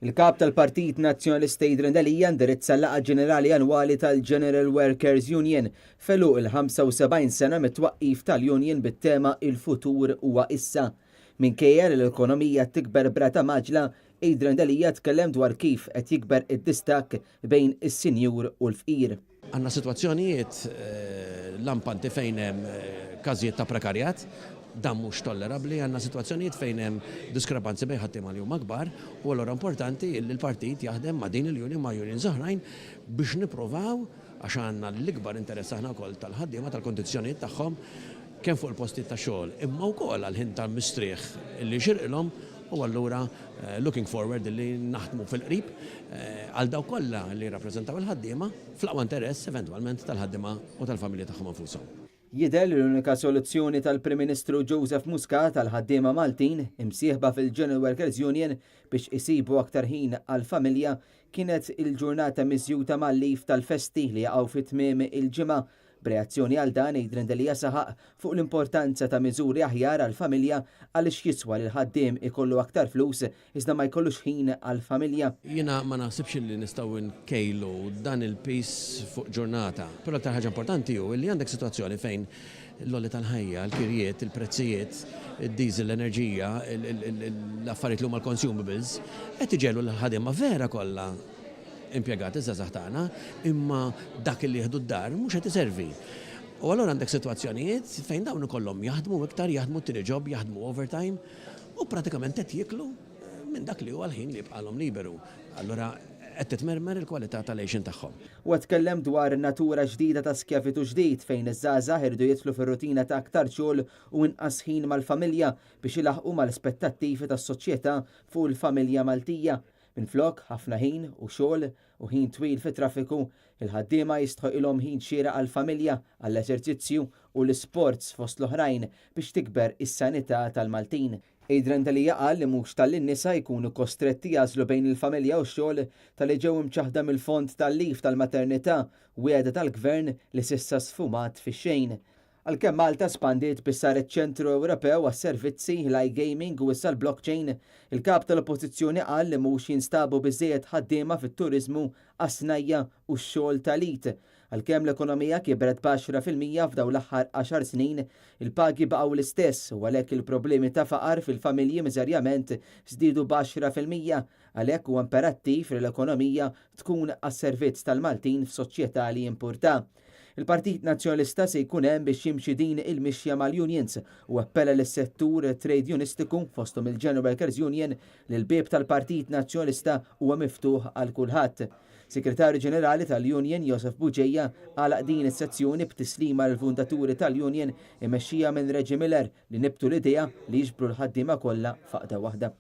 Il-kap tal-Partit Nazzjonalista Idren Delija indirizza l-laqgħa ġenerali annwali tal-General Workers Union feluq il-75 sena mit-twaqqif tal-Union bit-tema Il-futur huwa issa. Minkejja li l-ekonomija tikber brata maġla, Idren Delija tkellem dwar kif qed jikber id-distak bejn is-sinjur u l-fqir. Għandna sitwazzjonijiet lampanti fejn hemm każijiet ta' prekarjat, dan mhux tollerabbli, għandna sitwazzjonijiet fejn hemm diskrepanzi bejn ħaddiema li huma kbar u allura importanti li l-partit jaħdem ma' din il-union ma' unions oħrajn biex nippruvaw għax għandna l-ikbar interess aħna wkoll tal-ħaddiema tal-kondizzjonijiet tagħhom kemm fuq il-postijiet ta' xogħol imma wkoll għall-ħin tal-mistrieħ illi xirqilhom u allura looking forward li naħdmu fil-qrib għal daw kollha li rappreżentaw il-ħaddiema fl-aqwa interess eventwalment tal-ħaddiema u tal-familji tagħhom infushom. Jidher li l-unika soluzzjoni tal-Prim Ministru Joseph Muscat tal-ħaddiema Maltin imsieħba fil-General Workers Union biex isibu aktar ħin għall-familja kienet il-ġurnata miżjuta mal-lif tal-festi li jaqgħu fit-tmiem il-ġimgħa. B'reazzjoni għal dan Idren Delija saħaq fuq l-importanza ta' miżuri aħjar għall-familja għaliex jiswa li l-ħaddiem ikollu aktar flus iżda ma jkollux ħin għall-familja. Jiena ma naħsibx li nistgħu nkejlu dan il-pis fuq ġurnata. Però aktar ħaġa importanti hu li għandek sitwazzjoni fejn l-olli tal-ħajja, l-kirjiet, il-prezzijiet, id-diesel, l-enerġija, l-affarijiet li huma l-consumables, qed iġelu l-ħaddiema vera kollha impjegati żgħażagħ tagħna, imma dak li jieħdu d-dar mhux qed iservi. U allura għandek sitwazzjonijiet fejn dawn ikollhom jaħdmu iktar, jaħdmu tieni job, jaħdmu overtime u pratikament qed jieklu minn dak li huwa l-ħin li jibqalhom liberu. Allura qed titmermer il-kwalità tal-għejxin tagħhom. U tkellem dwar natura ġdida ta' skjavitu ġdid fejn iż-żgħażagħ irdu jidħlu fir-rutina ta' aktar xogħol u inqas ħin mal-familja biex ilaħqu mal-aspettattivi tas-soċjetà fuq il-familja Maltija. Minflok ħafna ħin u xogħol u ħin twil fit-traffiku, il-ħaddiema jistħoqilhom ħin xieraq għall-familja, għall-eżerċizzju u l-isports fost l-oħrajn biex tikber is-sanità tal-Maltin. Idren Delija qal li mhux tal-nisa jkunu kostretti jażlu bejn il-familja u x-xogħol tal-li ġew imċaħda mill-fond tal-lif tal-maternità u għeda tal-gvern li s'issa sfumat fix-xejn. Għalkemm Malta spandiet biex saret ċentru Ewropew għas-servizzi l-iGaming u issa l-blockchain, il-kap tal-oppożizzjoni qal li mhux jinstabu biżżejjed ħaddiema fit-turiżmu għas-snajja u x-xogħol tal-it. Għalkemm l-ekonomija kibret b'10% f'dawn l-aħħar 10 snin, il-pagi baqgħu l-istess u għalhekk il-problemi ta' faqar fil-familji miżerjament żdiedu b'10%, għalhekk huwa imperattiv li l-ekonomija tkun għas-servizz tal-Maltin f'soċjetà li jimpurta. Il-Partit Nazzjonalista se jkun hemm biex jimxi din il-mixja mal-unions u appella lis-settur trade unionistiku fosthom il-General Workers Union li l-bieb tal-Partit Nazzjonalista huwa miftuħ għal kulħadd. Segretarju Ġenerali tal-Union Joseph Buġejja għalaq din is-sezzjoni b'tislima l-fundaturi tal-Union imexxija minn Reġi Miller li nibtu l-idea li jiġbru l-ħaddiema kollha faqda waħda.